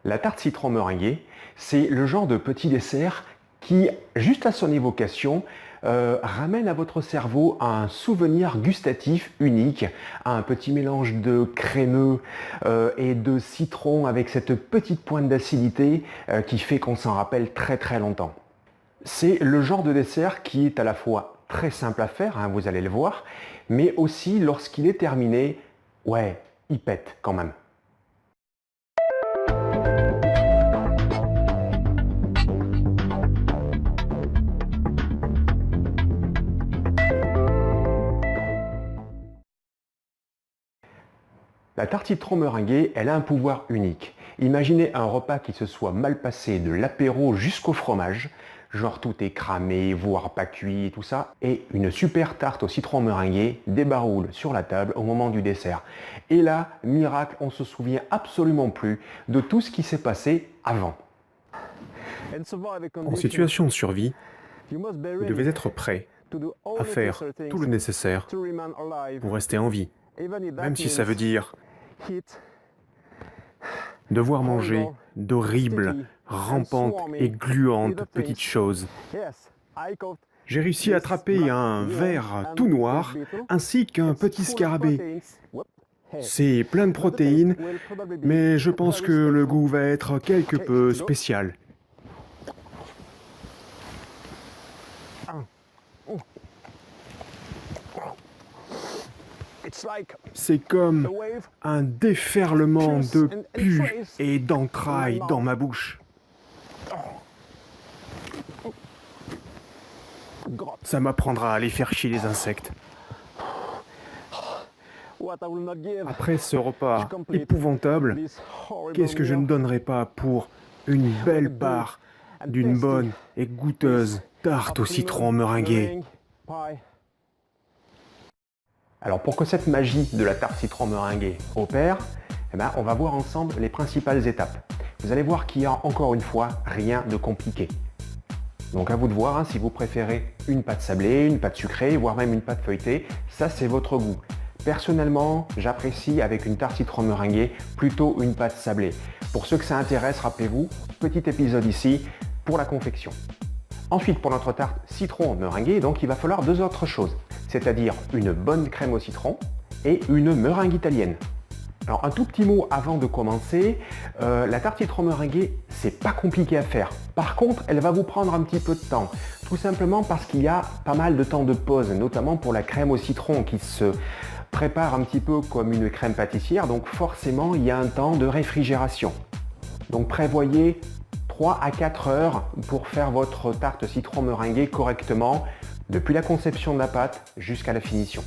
La tarte citron meringuée, c'est le genre de petit dessert qui, juste à son évocation, ramène à votre cerveau un souvenir gustatif unique, un petit mélange de crémeux et de citron avec cette petite pointe d'acidité qui fait qu'on s'en rappelle très très longtemps. C'est le genre de dessert qui est à la fois très simple à faire, hein, vous allez le voir, mais aussi lorsqu'il est terminé, ouais, il pète quand même. La tarte citron meringuée, elle a un pouvoir unique. Imaginez un repas qui se soit mal passé de l'apéro jusqu'au fromage, genre tout est cramé, voire pas cuit et tout ça, et une super tarte au citron meringuée débaroule sur la table au moment du dessert. Et là, miracle, on se souvient absolument plus de tout ce qui s'est passé avant. En situation de survie, vous devez être prêt à faire tout le nécessaire pour rester en vie, même si ça veut dire devoir manger d'horribles, rampantes et gluantes petites choses. J'ai réussi à attraper un ver tout noir ainsi qu'un petit scarabée. C'est plein de protéines, mais je pense que le goût va être quelque peu spécial. C'est comme un déferlement de pus et d'entrailles dans ma bouche. Ça m'apprendra à aller faire chier les insectes. Après ce repas épouvantable, qu'est-ce que je ne donnerais pas pour une belle part d'une bonne et goûteuse tarte au citron meringuée? Alors pour que cette magie de la tarte citron meringuée opère, on va voir ensemble les principales étapes. Vous allez voir qu'il y a encore une fois rien de compliqué. Donc à vous de voir, hein, si vous préférez une pâte sablée, une pâte sucrée, voire même une pâte feuilletée, ça c'est votre goût. Personnellement, j'apprécie avec une tarte citron meringuée plutôt une pâte sablée. Pour ceux que ça intéresse, rappelez-vous, petit épisode ici pour la confection. Ensuite, pour notre tarte citron meringuée, donc il va falloir deux autres choses, c'est-à-dire une bonne crème au citron et une meringue italienne. Alors un tout petit mot avant de commencer, la tarte citron meringuée, c'est pas compliqué à faire. Par contre, elle va vous prendre un petit peu de temps, tout simplement parce qu'il y a pas mal de temps de pause, notamment pour la crème au citron qui se prépare un petit peu comme une crème pâtissière, donc forcément il y a un temps de réfrigération. Donc prévoyez 3 à 4 heures pour faire votre tarte citron meringuée correctement, depuis la conception de la pâte jusqu'à la finition.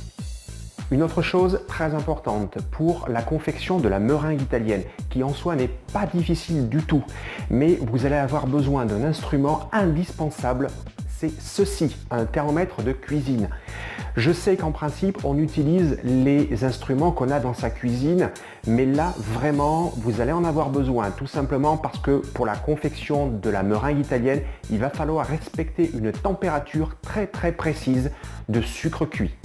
Une autre chose très importante pour la confection de la meringue italienne, qui en soi n'est pas difficile du tout, mais vous allez avoir besoin d'un instrument indispensable, c'est ceci, un thermomètre de cuisine. Je sais qu'en principe, on utilise les instruments qu'on a dans sa cuisine, mais là, vraiment, vous allez en avoir besoin, tout simplement parce que pour la confection de la meringue italienne, il va falloir respecter une température très précise de sucre cuit.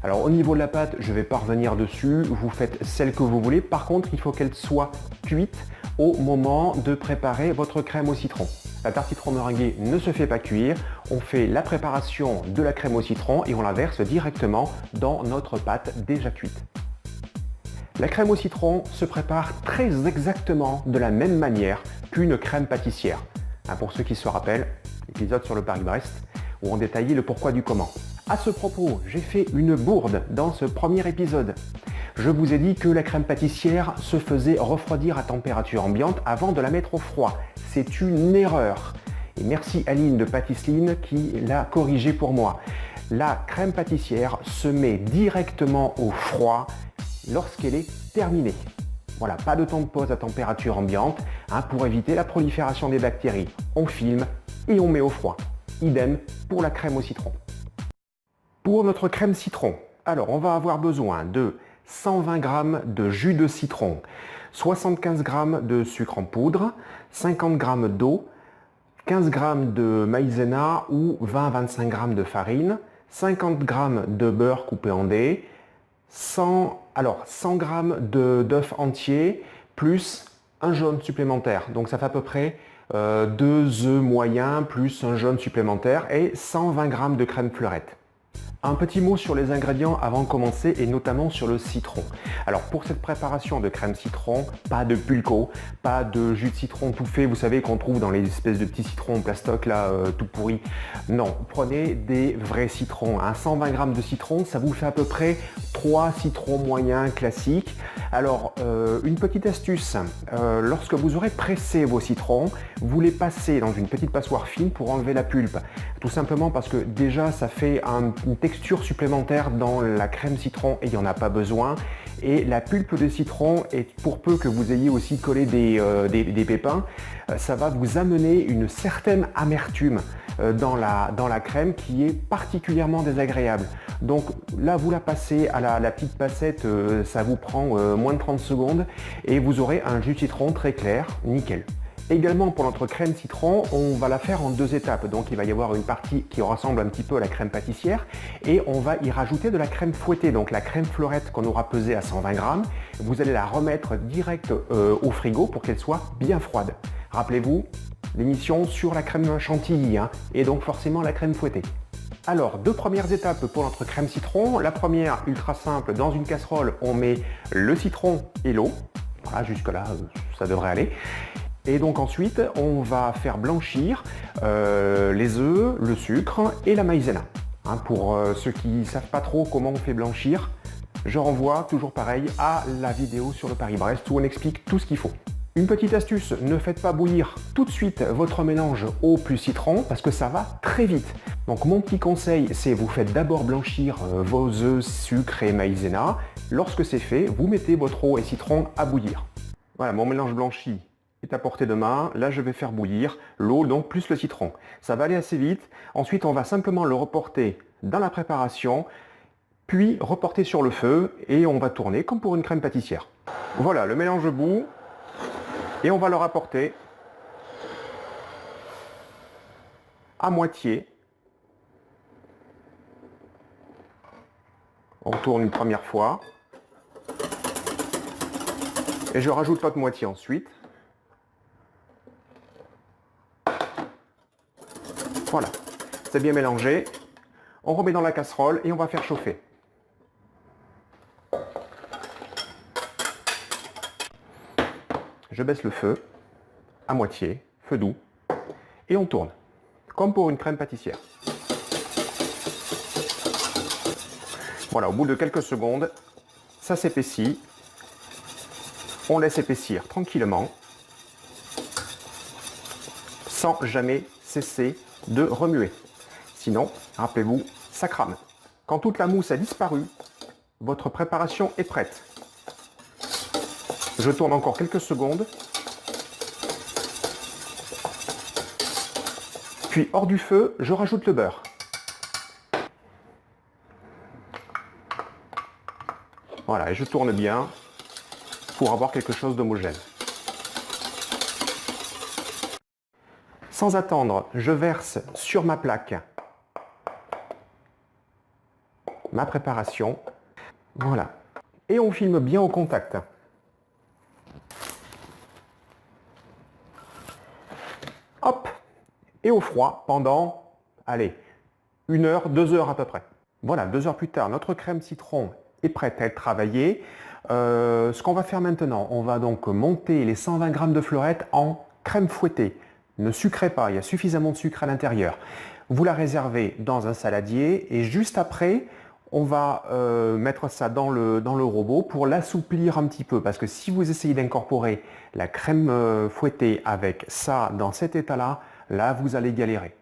Alors au niveau de la pâte, je ne vais pas revenir dessus, vous faites celle que vous voulez. Par contre, il faut qu'elle soit cuite au moment de préparer votre crème au citron. La tarte citron meringuée ne se fait pas cuire, on fait la préparation de la crème au citron et on la verse directement dans notre pâte déjà cuite. La crème au citron se prépare très exactement de la même manière qu'une crème pâtissière. Pour ceux qui se rappellent, l'épisode sur le Paris-Brest où on détaillait le pourquoi du comment. À ce propos, j'ai fait une bourde dans ce premier épisode. Je vous ai dit que la crème pâtissière se faisait refroidir à température ambiante avant de la mettre au froid. C'est une erreur. Et merci Aline de Pâtisseline qui l'a corrigé pour moi. La crème pâtissière se met directement au froid lorsqu'elle est terminée. Voilà, pas de temps de pause à température ambiante pour éviter la prolifération des bactéries. On filme et on met au froid. Idem pour la crème au citron. Pour notre crème citron, alors on va avoir besoin de 120 g de jus de citron, 75 g de sucre en poudre, 50 g d'eau, 15 g de maïzena ou 20-25 g de farine, 50 g de beurre coupé en dés, 100 g d'œufs entiers plus un jaune supplémentaire. Donc ça fait à peu près 2 œufs moyens plus un jaune supplémentaire et 120 g de crème fleurette. Un petit mot sur les ingrédients avant de commencer et notamment sur le citron. Alors pour cette préparation de crème citron, pas de pulco, pas de jus de citron tout fait, vous savez qu'on trouve dans les espèces de petits citrons en plastoc là tout pourris. Non, prenez des vrais citrons. 120 g de citron, ça vous fait à peu près 3 citrons moyens classiques. Alors une petite astuce, lorsque vous aurez pressé vos citrons, vous les passez dans une petite passoire fine pour enlever la pulpe. Tout simplement parce que déjà ça fait une texture supplémentaire dans la crème citron et il n'y en a pas besoin. Et la pulpe de citron, et pour peu que vous ayez aussi collé des pépins, ça va vous amener une certaine amertume dans la crème qui est particulièrement désagréable. Donc là, vous la passez à la petite passette, ça vous prend moins de 30 secondes et vous aurez un jus de citron très clair, nickel. Également pour notre crème citron, on va la faire en 2 étapes. Donc il va y avoir une partie qui ressemble un petit peu à la crème pâtissière et on va y rajouter de la crème fouettée, donc la crème fleurette qu'on aura pesée à 120 g. Vous allez la remettre direct au frigo pour qu'elle soit bien froide. Rappelez-vous, l'émission sur la crème chantilly et donc forcément la crème fouettée. Alors, 2 premières étapes pour notre crème citron. La première, ultra simple, dans une casserole, on met le citron et l'eau. Voilà, jusque-là, ça devrait aller. Et donc ensuite, on va faire blanchir les œufs, le sucre et la maïzena. Pour ceux qui ne savent pas trop comment on fait blanchir, je renvoie toujours pareil à la vidéo sur le Paris-Brest où on explique tout ce qu'il faut. Une petite astuce, ne faites pas bouillir tout de suite votre mélange eau plus citron parce que ça va très vite. Donc mon petit conseil, c'est vous faites d'abord blanchir vos œufs, sucre et maïzena. Lorsque c'est fait, vous mettez votre eau et citron à bouillir. Voilà, mon mélange blanchi est à portée de main. Là, je vais faire bouillir l'eau, donc plus le citron. Ça va aller assez vite. Ensuite, on va simplement le reporter dans la préparation, puis reporter sur le feu et on va tourner comme pour une crème pâtissière. Voilà, le mélange bout et on va le rapporter à moitié. On tourne une première fois et je rajoute l'autre moitié ensuite. Voilà, c'est bien mélangé. On remet dans la casserole et on va faire chauffer. Je baisse le feu à moitié, feu doux, et on tourne, comme pour une crème pâtissière. Voilà, au bout de quelques secondes, ça s'épaissit. On laisse épaissir tranquillement, sans jamais cesser de remuer. Sinon, rappelez-vous, ça crame. Quand toute la mousse a disparu, votre préparation est prête. Je tourne encore quelques secondes. Puis hors du feu, je rajoute le beurre. Voilà, et je tourne bien pour avoir quelque chose d'homogène. Sans attendre, je verse sur ma plaque ma préparation. Voilà. Et on filme bien au contact. Hop! Et au froid pendant, allez, 1 heure, 2 heures à peu près. Voilà, 2 heures plus tard, notre crème citron est prête à être travaillée. Ce qu'on va faire maintenant, on va donc monter les 120 g de fleurette en crème fouettée. Ne sucrez pas, il y a suffisamment de sucre à l'intérieur. Vous la réservez dans un saladier et juste après, on va mettre ça dans le robot pour l'assouplir un petit peu. Parce que si vous essayez d'incorporer la crème fouettée avec ça dans cet état-là, là vous allez galérer.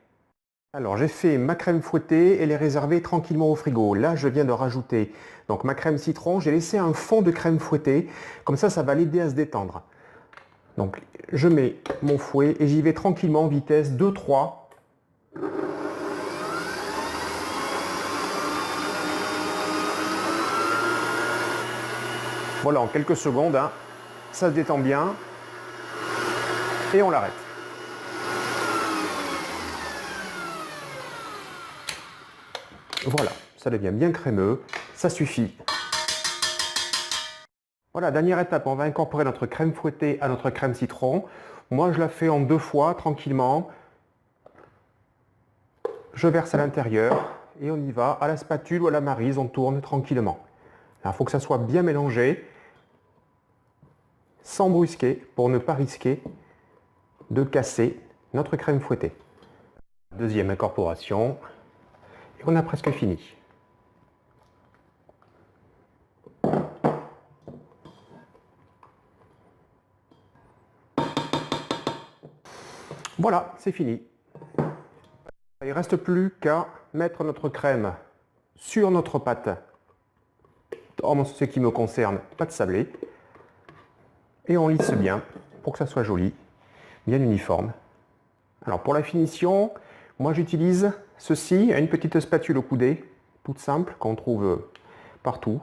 Alors j'ai fait ma crème fouettée, elle est réservée tranquillement au frigo. Là je viens de rajouter donc ma crème citron, j'ai laissé un fond de crème fouettée, comme ça va l'aider à se détendre. Donc je mets mon fouet et j'y vais tranquillement, vitesse 2-3. Voilà, en quelques secondes, ça se détend bien et on l'arrête. Voilà, ça devient bien crémeux, ça suffit. Voilà, dernière étape, on va incorporer notre crème fouettée à notre crème citron. Moi, je la fais en 2 fois, tranquillement. Je verse à l'intérieur et on y va. À la spatule ou à la maryse, on tourne tranquillement. Il faut que ça soit bien mélangé, sans brusquer, pour ne pas risquer de casser notre crème fouettée. Deuxième incorporation, et on a presque fini. Voilà, c'est fini. Il ne reste plus qu'à mettre notre crème sur notre pâte, en ce qui me concerne, pâte sablée, et on lisse bien pour que ça soit joli, bien uniforme. Alors pour la finition, moi j'utilise ceci, une petite spatule au coudé, toute simple, qu'on trouve partout.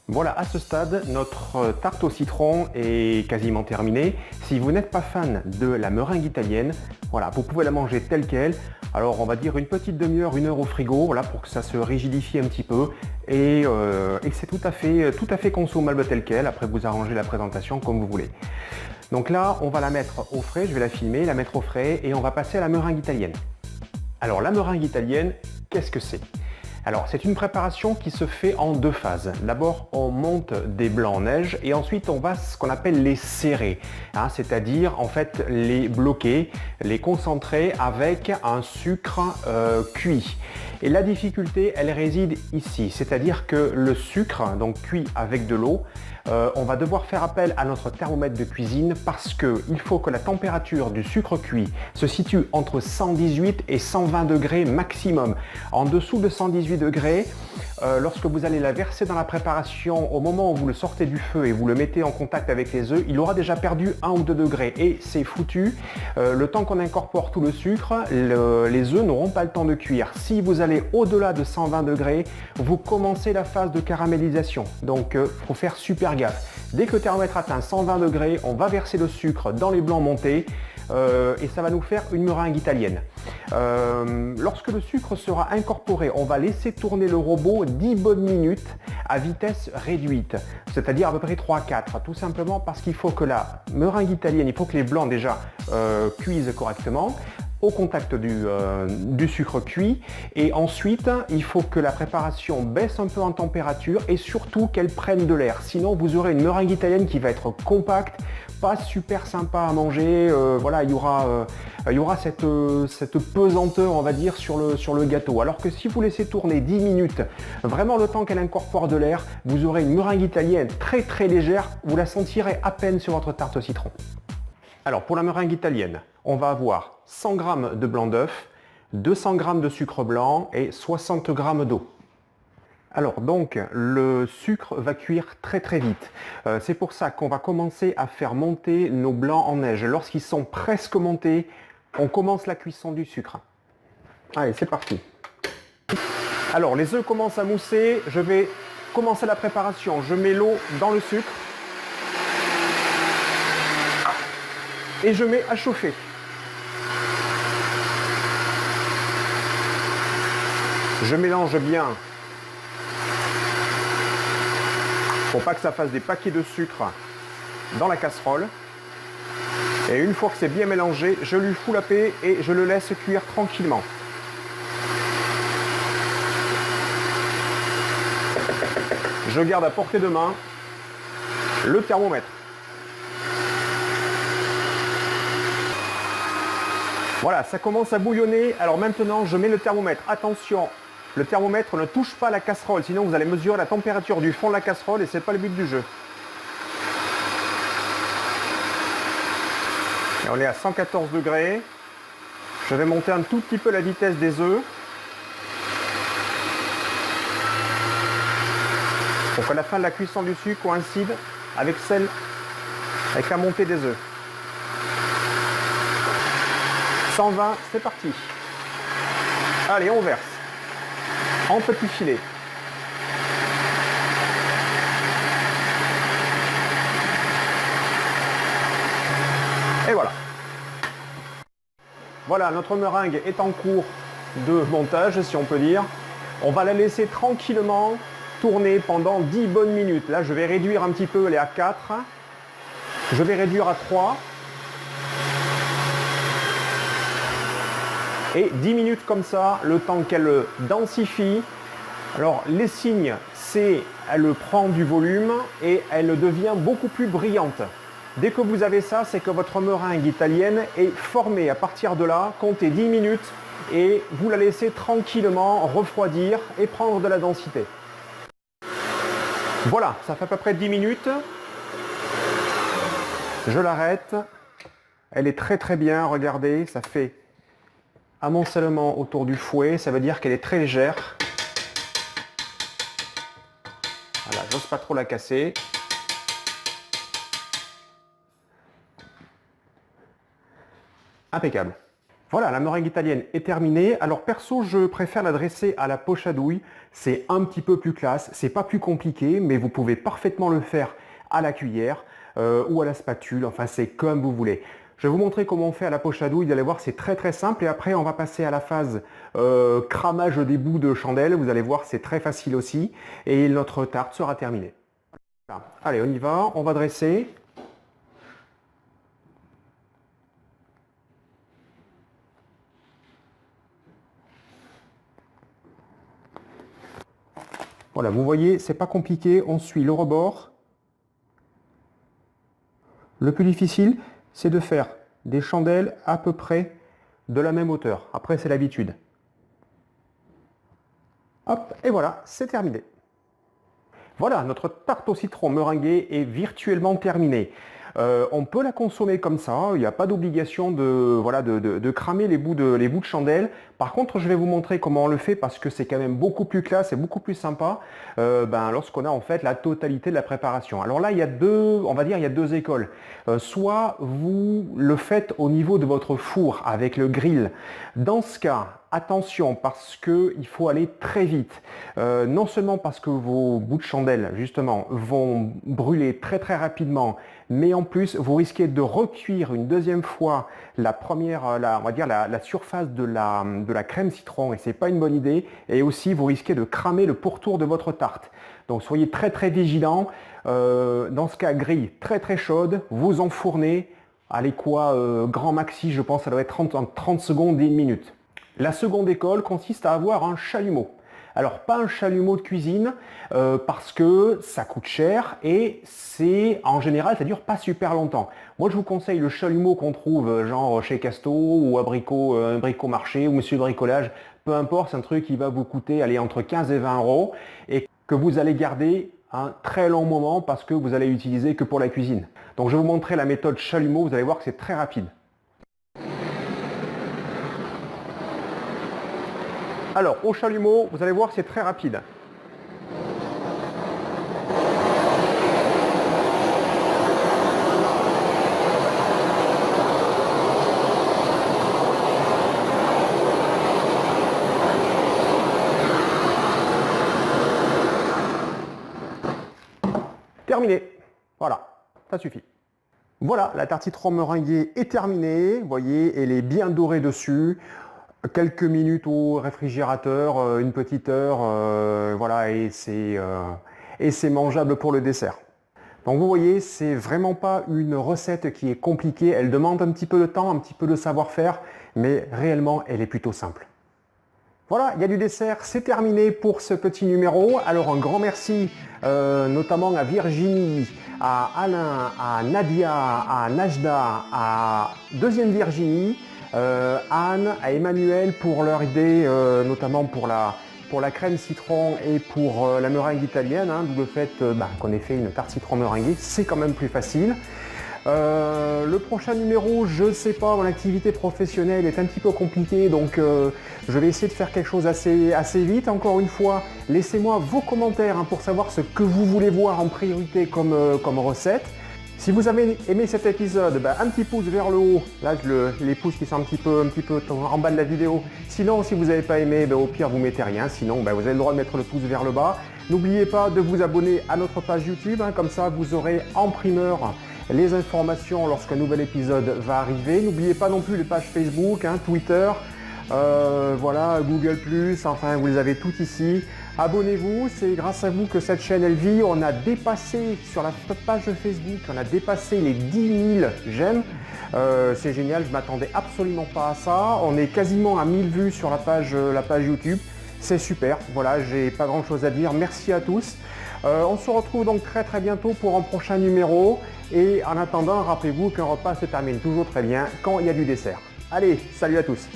Voilà, à ce stade, notre tarte au citron est quasiment terminée. Si vous n'êtes pas fan de la meringue italienne, voilà, vous pouvez la manger telle qu'elle. Alors on va dire une petite demi-heure, 1 heure au frigo, voilà, pour que ça se rigidifie un petit peu. Et c'est tout à fait consommable telle qu'elle. Après, vous arrangez la présentation comme vous voulez. Donc là, on va la mettre au frais, je vais la filmer, la mettre au frais et on va passer à la meringue italienne. Alors la meringue italienne, qu'est-ce que c'est ? Alors c'est une préparation qui se fait en 2 phases. D'abord on monte des blancs en neige et ensuite on va ce qu'on appelle les serrer, c'est-à-dire en fait les bloquer, les concentrer avec un sucre cuit. Et la difficulté elle réside ici, c'est-à-dire que le sucre, donc cuit avec de l'eau, on va devoir faire appel à notre thermomètre de cuisine parce qu'il faut que la température du sucre cuit se situe entre 118 et 120 degrés maximum. En dessous de 118 degrés, lorsque vous allez la verser dans la préparation, au moment où vous le sortez du feu et vous le mettez en contact avec les œufs, il aura déjà perdu 1 ou 2 degrés et c'est foutu. Le temps qu'on incorpore tout le sucre, les œufs n'auront pas le temps de cuire. Si vous allez au-delà de 120 degrés, vous commencez la phase de caramélisation. Donc il faut faire super gaffe. Dès que le thermomètre atteint 120 degrés, on va verser le sucre dans les blancs montés et ça va nous faire une meringue italienne. Lorsque le sucre sera incorporé, on va laisser tourner le robot 10 bonnes minutes à vitesse réduite, c'est-à-dire à peu près 3-4, tout simplement parce qu'il faut que la meringue italienne, il faut que les blancs déjà cuisent correctement au contact du sucre cuit et ensuite il faut que la préparation baisse un peu en température et surtout qu'elle prenne de l'air, sinon vous aurez une meringue italienne qui va être compacte, pas super sympa à manger, voilà, il y aura cette pesanteur on va dire sur le gâteau, alors que si vous laissez tourner 10 minutes, vraiment le temps qu'elle incorpore de l'air, vous aurez une meringue italienne très très légère, vous la sentirez à peine sur votre tarte au citron. Alors pour la meringue italienne, on va avoir 100 g de blanc d'œuf, 200 g de sucre blanc et 60 g d'eau. Alors donc le sucre va cuire très très vite. C'est pour ça qu'on va commencer à faire monter nos blancs en neige. Lorsqu'ils sont presque montés, on commence la cuisson du sucre. Allez, c'est parti. Alors les œufs commencent à mousser, je vais commencer la préparation. Je mets l'eau dans le sucre. Et je mets à chauffer. Je mélange bien pour pas que ça fasse des paquets de sucre dans la casserole. Et une fois que c'est bien mélangé, je lui fous la paix et je le laisse cuire tranquillement. Je garde à portée de main le thermomètre. Voilà, ça commence à bouillonner. Alors maintenant, je mets le thermomètre. Attention, le thermomètre ne touche pas la casserole, sinon vous allez mesurer la température du fond de la casserole et ce n'est pas le but du jeu. Et on est à 114 degrés. Je vais monter un tout petit peu la vitesse des œufs. Pour qu'à la fin de la cuisson du sucre coïncide avec la montée des œufs. 120, c'est parti. Allez, on verse. En petits filets. Et voilà. Voilà, notre meringue est en cours de montage, si on peut dire. On va la laisser tranquillement tourner pendant 10 bonnes minutes. Là, je vais réduire un petit peu, elle est à 4. Je vais réduire à 3. Et 10 minutes comme ça, le temps qu'elle densifie. Alors, les signes, c'est elle prend du volume et elle devient beaucoup plus brillante. Dès que vous avez ça, c'est que votre meringue italienne est formée. À partir de là, comptez 10 minutes et vous la laissez tranquillement refroidir et prendre de la densité. Voilà, ça fait à peu près 10 minutes. Je l'arrête. Elle est très très bien, regardez, ça fait amoncellement autour du fouet, ça veut dire qu'elle est très légère. Voilà, j'ose pas trop la casser. Impeccable. Voilà, la meringue italienne est terminée. Alors perso, je préfère la dresser à la poche à douille. C'est un petit peu plus classe, c'est pas plus compliqué, mais vous pouvez parfaitement le faire à la cuillère ou à la spatule, enfin c'est comme vous voulez. Je vais vous montrer comment on fait à la poche à douille, vous allez voir c'est très très simple et après on va passer à la phase cramage des bouts de chandelle, vous allez voir c'est très facile aussi et notre tarte sera terminée. Voilà. Allez on y va, on va dresser. Voilà, vous voyez, c'est pas compliqué, on suit le rebord. Le plus difficile, c'est de faire des chandelles à peu près de la même hauteur. Après, c'est l'habitude. Hop, et voilà, c'est terminé. Voilà, notre tarte au citron meringuée est virtuellement terminée. On peut la consommer comme ça, il n'y a pas d'obligation de cramer les bouts de chandelle. Par contre, je vais vous montrer comment on le fait parce que c'est quand même beaucoup plus classe et beaucoup plus sympa lorsqu'on a en fait la totalité de la préparation. Alors là, il y a deux écoles. Soit vous le faites au niveau de votre four avec le grill. Dans ce cas, attention parce qu'il faut aller très vite. Non seulement parce que vos bouts de chandelle justement vont brûler très très rapidement, mais en plus vous risquez de recuire une deuxième fois la surface de la crème citron et c'est pas une bonne idée. Et aussi vous risquez de cramer le pourtour de votre tarte. Donc soyez très très vigilants. Dans ce cas, grille très très chaude, vous enfournez. Allez quoi, grand maxi, je pense ça doit être 30 secondes et 1 minute. La seconde école consiste à avoir un chalumeau. Alors pas un chalumeau de cuisine parce que ça coûte cher et en général ça dure pas super longtemps. Moi je vous conseille le chalumeau qu'on trouve genre chez Casto ou à Brico Marché ou Monsieur Bricolage, peu importe, c'est un truc qui va vous coûter entre 15 et 20 € et que vous allez garder un très long moment parce que vous allez l'utiliser que pour la cuisine. Donc je vais vous montrer la méthode chalumeau, vous allez voir que c'est très rapide. Alors, au chalumeau, vous allez voir, c'est très rapide. Terminé. Voilà, ça suffit. Voilà, la tarte citron meringuée est terminée. Vous voyez, elle est bien dorée dessus. Quelques minutes au réfrigérateur, une petite heure, voilà, et c'est mangeable pour le dessert. Donc vous voyez, c'est vraiment pas une recette qui est compliquée, elle demande un petit peu de temps, un petit peu de savoir-faire, mais réellement elle est plutôt simple. Voilà, il y a du dessert, c'est terminé pour ce petit numéro. Alors un grand merci notamment à Virginie, à Alain, à Nadia, à Najda, à Deuxième Virginie, Anne, à Emmanuel pour leur idée, notamment pour la crème citron et pour la meringue italienne, d'où le fait qu'on ait fait une tarte citron meringuée, c'est quand même plus facile. Le prochain numéro, je ne sais pas, mon activité professionnelle est un petit peu compliquée, donc je vais essayer de faire quelque chose assez vite. Encore une fois, laissez-moi vos commentaires pour savoir ce que vous voulez voir en priorité comme recette. Si vous avez aimé cet épisode, un petit pouce vers le haut, là les pouces qui sont un petit peu en bas de la vidéo. Sinon, si vous n'avez pas aimé, au pire vous mettez rien, sinon vous avez le droit de mettre le pouce vers le bas. N'oubliez pas de vous abonner à notre page YouTube, comme ça vous aurez en primeur les informations lorsqu'un nouvel épisode va arriver. N'oubliez pas non plus les pages Facebook, Twitter, voilà, Google+, enfin vous les avez toutes ici. Abonnez-vous, c'est grâce à vous que cette chaîne elle vit. On a dépassé sur la page de Facebook, on a dépassé les 10 000 j'aime. C'est génial, je m'attendais absolument pas à ça. On est quasiment à 1000 vues sur la page YouTube. C'est super, voilà, j'ai pas grand chose à dire. Merci à tous. On se retrouve donc très bientôt pour un prochain numéro. Et en attendant, rappelez-vous qu'un repas se termine toujours très bien quand il y a du dessert. Allez, salut à tous!